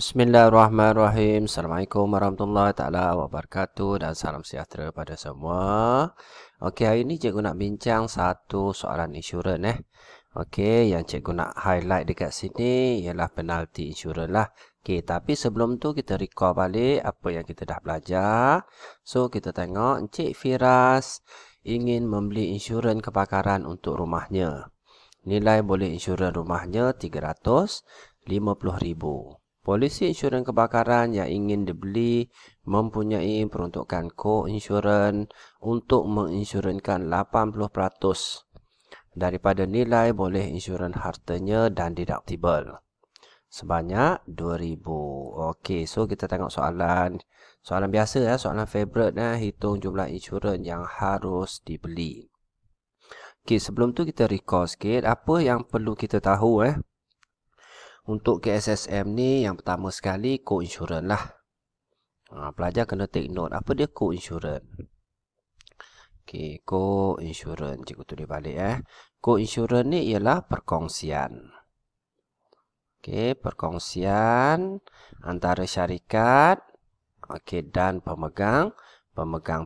Bismillahirrahmanirrahim. Assalamualaikum warahmatullahi taala wabarakatuh dan salam sejahtera pada semua. Okey, hari ini cikgu nak bincang satu soalan insurans Okey, yang cikgu nak highlight dekat sini ialah penalti insurans lah. Okey, tapi sebelum tu kita recall balik apa yang kita dah belajar. So, kita tengok Encik Firas ingin membeli insurans kebakaran untuk rumahnya. Nilai boleh insurans rumahnya RM350,000. Polisi insurans kebakaran yang ingin dibeli mempunyai peruntukan co-insurans untuk menginsurankan 80% daripada nilai boleh insurans hartanya dan deductible sebanyak RM2,000. Okey, so kita tengok soalan biasa soalan favorite hitung jumlah insurans yang harus dibeli. Okey, sebelum tu kita recall sikit apa yang perlu kita tahu Untuk KSSM ni yang pertama sekali co-insurans lah. Pelajar kena take note apa dia co-insurans. Okey, co-insurans cikgu tulis balik Co-insurans ni ialah perkongsian. Okey, perkongsian antara syarikat dan pemegang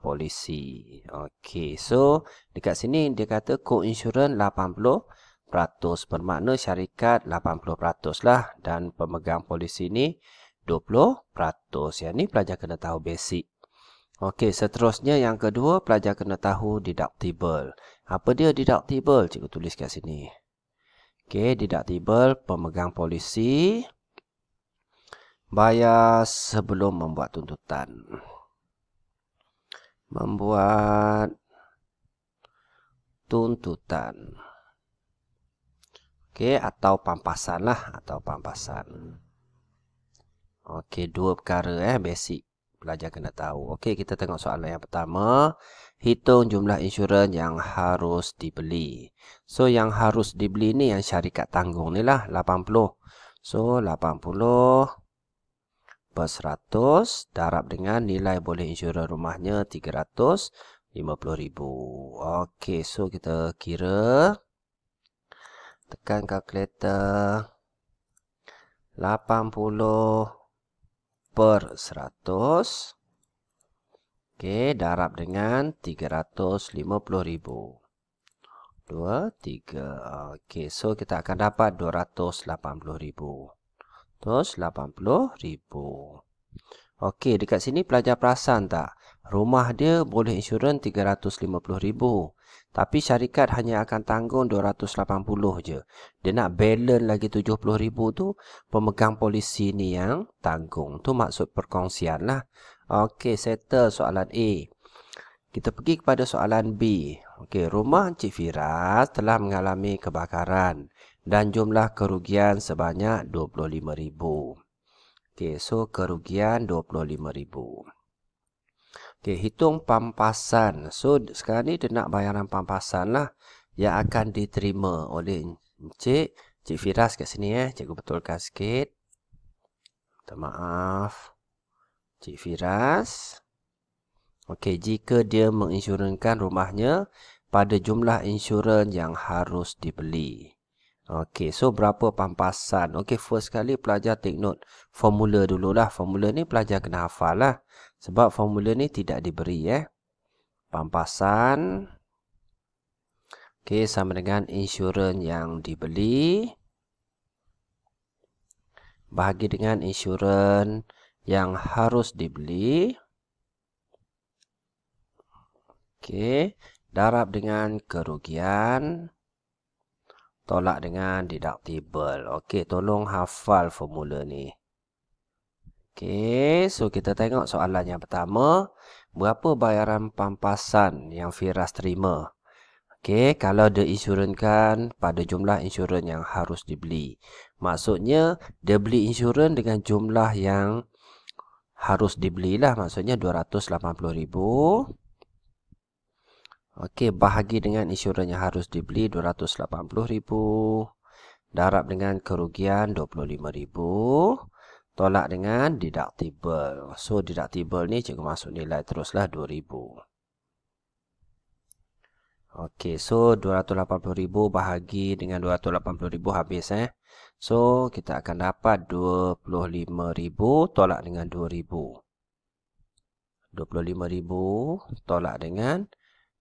polisi. Okey, so dekat sini dia kata co-insurans 80%, bermakna syarikat 80% lah dan pemegang polisi ni 20%. Yang ni pelajar kena tahu basic. Okey, seterusnya yang kedua pelajar kena tahu deductible. Apa dia deductible? Cikgu tulis kat sini. Okey, deductible pemegang polisi bayar sebelum membuat tuntutan. Okey, atau pampasan lah, Okey, dua perkara basic pelajar kena tahu. Okey, kita tengok soalan yang pertama. Hitung jumlah insurans yang harus dibeli. So, yang harus dibeli ni yang syarikat tanggung ni lah, 80. So, 80 per 100 darab dengan nilai boleh insurans rumahnya RM350,000. Okey, so kita kira. Tekan kalkulator. 80 per 100. Okey, darab dengan RM350,000. 2, 3. Okey, so kita akan dapat RM280,000. RM280,000. Okey, dekat sini pelajar perasan tak? Rumah dia boleh insurans RM350,000. Tapi syarikat hanya akan tanggung RM280,000 je. Dia nak balance lagi RM70,000 tu, pemegang polisi ni yang tanggung. Tu maksud perkongsian lah. Okey, settle soalan A. Kita pergi kepada soalan B. Okey, rumah Encik Firas telah mengalami kebakaran dan jumlah kerugian sebanyak RM25,000. Okey, so kerugian RM25,000. Okey, hitung pampasan. So, sekarang ni dia nak bayaran pampasan lah yang akan diterima oleh Encik Firas kat sini Cikgu betulkan sikit. Minta maaf. Encik Firas. Okey, jika dia menginsurankan rumahnya pada jumlah insurans yang harus dibeli. Okey, so berapa pampasan? Okey, first kali pelajar take note formula dululah. Formula ni pelajar kena hafal lah. Sebab formula ni tidak diberi Pampasan. Okey, sama dengan insurans yang dibeli bahagi dengan insurans yang harus dibeli. Okey, darab dengan kerugian tolak dengan deductible. Okey, tolong hafal formula ni. Okey, so kita tengok soalan yang pertama. Berapa bayaran pampasan yang Firas terima? Okey, kalau dia insurankan pada jumlah insurans yang harus dibeli. Maksudnya, dia beli insurans dengan jumlah yang harus dibeli lah. Maksudnya RM280,000. Okey, bahagi dengan insurans yang harus dibeli RM280,000. Darab dengan kerugian RM25,000. Tolak dengan deductible. So, deductible ni cikgu masuk nilai teruslah RM2,000. Okey, so 280,000 bahagi dengan 280,000 habis So, kita akan dapat 25,000 tolak dengan 2,000. 25,000 tolak dengan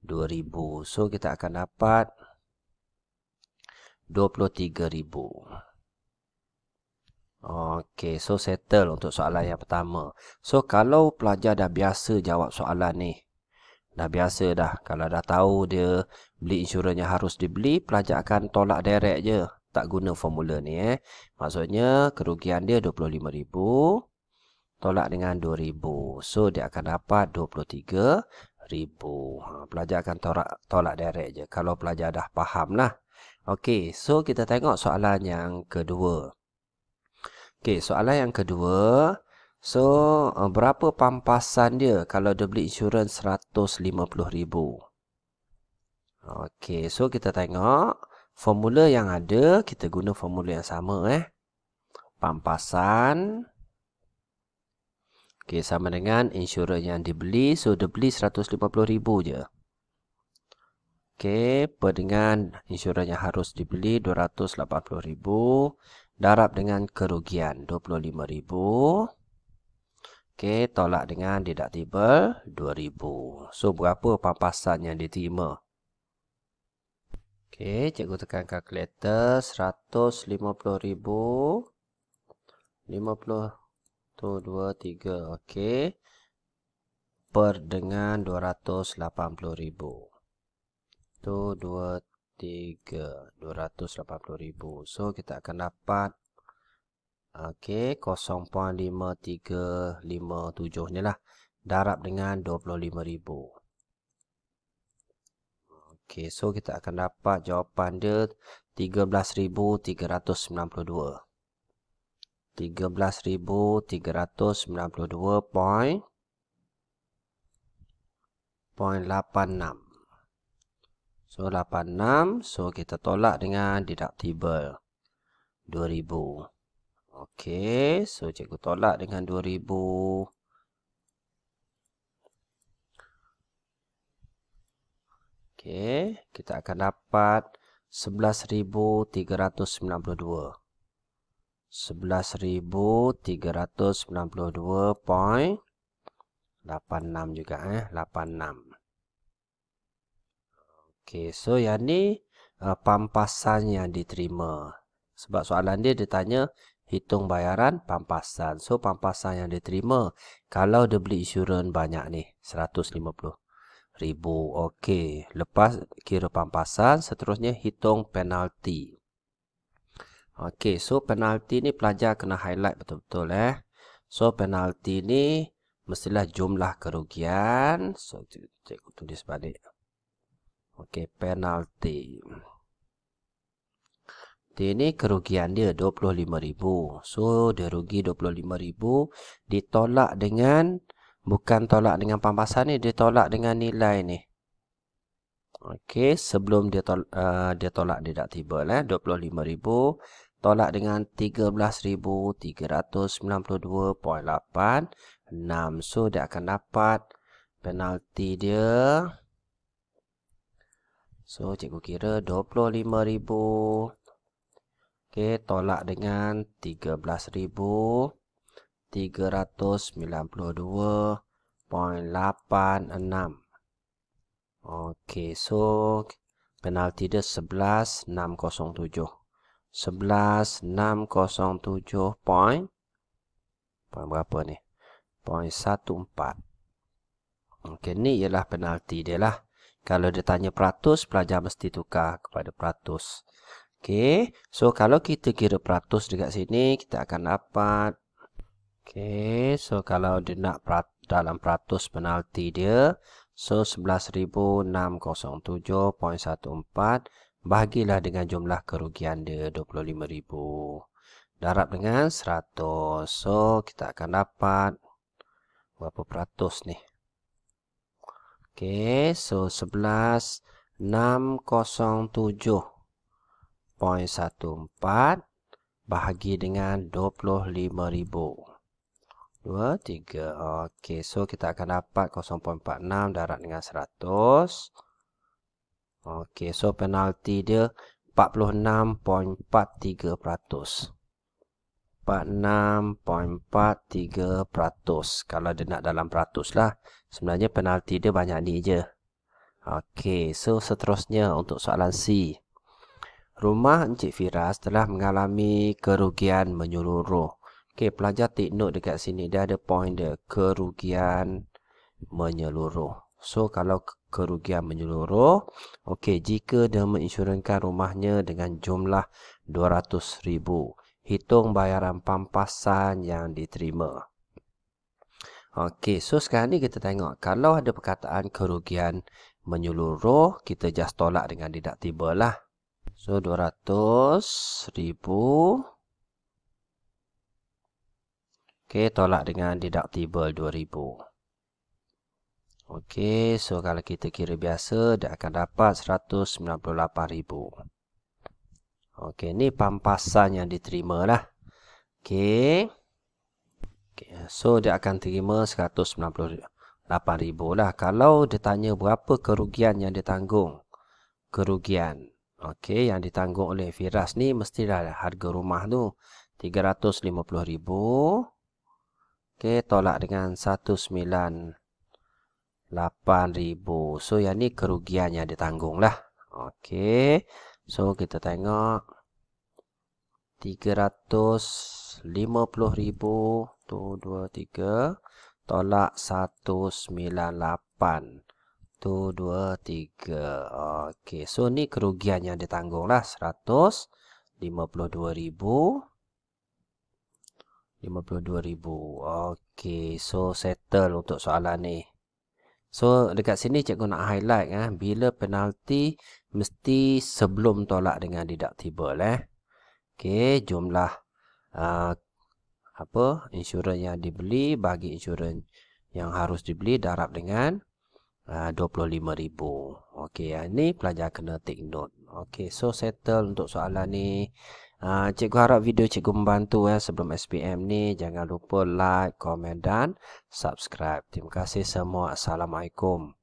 2,000. So, kita akan dapat 23,000. Okey, so settle untuk soalan yang pertama. So, kalau pelajar dah biasa jawab soalan ni, dah biasa dah. Kalau dah tahu dia beli insurans yang harus dibeli, pelajar akan tolak direct je. Tak guna formula ni Maksudnya kerugian dia 25,000 tolak dengan 2,000. So dia akan dapat 23,000. Pelajar akan tolak direct je. Kalau pelajar dah faham lah. Okey, so kita tengok soalan yang kedua. Okey, soalan yang kedua. So, berapa pampasan dia kalau dia beli insurans 150,000? Okey, so kita tengok formula yang ada, kita guna formula yang sama Pampasan okey, sama dengan insurans yang dibeli, so dia beli 150,000 je. Okey, per dengan insurans yang harus dibeli 280,000 darab dengan kerugian 25,000. Okey, tolak dengan deductible 2,000. So, berapa pampasan yang diterima? Okey, cikgu tekan kalkulator. 150,000. 50 tu 2, 3. Okey. Per dengan 280,000. Tu 2, 3. 280,000. So, kita akan dapat okey, 0.5357 ni lah. Darab dengan 25,000. Okey, so kita akan dapat jawapan dia 13,392. 13,392.86. So 86, so kita tolak dengan deductible 2,000. Okey, so cikgu tolak dengan 2,000. Okey, kita akan dapat 11,392. 11,392.86 juga 86. Okey, so yang ni pampasan yang diterima. Sebab soalan dia tanya hitung bayaran pampasan. So pampasan yang diterima kalau dia beli insurans banyak ni 150,000. Okey, lepas kira pampasan, seterusnya hitung penalti. Okey, so penalti ni pelajar kena highlight betul-betul So penalti ni mestilah jumlah kerugian. So cikgu tulis balik. Okey, penalti. Ini kerugian dia 25,000. So dia rugi 25,000 ditolak dengan bukan tolak dengan pampasan ni, dia tolak dengan nilai ni. Okey, sebelum dia tolak deductible 25,000 tolak dengan 13,392.86. So dia akan dapat penalti dia. So cikgu kira 25,000. Okey, tolak dengan 13,392.86. Okey, so penalti dia 11,607. 11,607 point berapa ni? 0.14. Okey, ni ialah penalti dia lah. Kalau dia tanya peratus, pelajar mesti tukar kepada peratus. Okey, so kalau kita kira peratus dekat sini, kita akan dapat. Okey, so kalau dia nak dalam peratus penalti dia, so 11,607.14 bahagilah dengan jumlah kerugian dia 25,000. Darab dengan 100. So kita akan dapat berapa peratus ni? Okey, so 11,607.14 bahagi dengan 25,000. 2, 3. Okey, so kita akan dapat 0.46 darab dengan 100. Okey, so penalti dia 46.43%. 46.43%. Kalau dia nak dalam peratus lah. Sebenarnya penalti dia banyak ni je. Okey, so seterusnya untuk soalan C. Rumah Encik Firas telah mengalami kerugian menyeluruh. Okey, pelajar take note dekat sini. Dia ada point dia. Kerugian menyeluruh. So, kalau kerugian menyeluruh, okey, jika dia menginsurankan rumahnya dengan jumlah 200,000, hitung bayaran pampasan yang diterima. Okey, so sekarang ni kita tengok. Kalau ada perkataan kerugian menyeluruh, kita just tolak dengan deductible lah. So, 200,000. Okey, tolak dengan deductible 2,000. Okey, so kalau kita kira biasa, dia akan dapat 198,000. Okey, ni pampasan yang diterima lah. Okey. So, dia akan terima 198,000 lah. Kalau dia tanya berapa kerugian yang ditanggung. Kerugian. Okey, yang ditanggung oleh Firas ni mestilah harga rumah tu 350,000. Okey, tolak dengan 198,000. So, yang ni kerugian yang ditanggung lah. Okey. So, kita tengok 350,000 tu 2 3 tolak 198 tu 2 3. Okey, so ni kerugian yang ditanggung lah 152,000. 52,000. Okey, so settle untuk soalan ni. So dekat sini cikgu nak highlight bila penalti mesti sebelum tolak dengan deductible Okey, jumlah insurans yang dibeli bagi insurans yang harus dibeli darab dengan 25,000. Okey, ini pelajar kena take note. Okey, so settle untuk soalan ni. Cikgu harap video cikgu membantu sebelum SPM ni. Jangan lupa like, komen dan subscribe. Terima kasih semua. Assalamualaikum.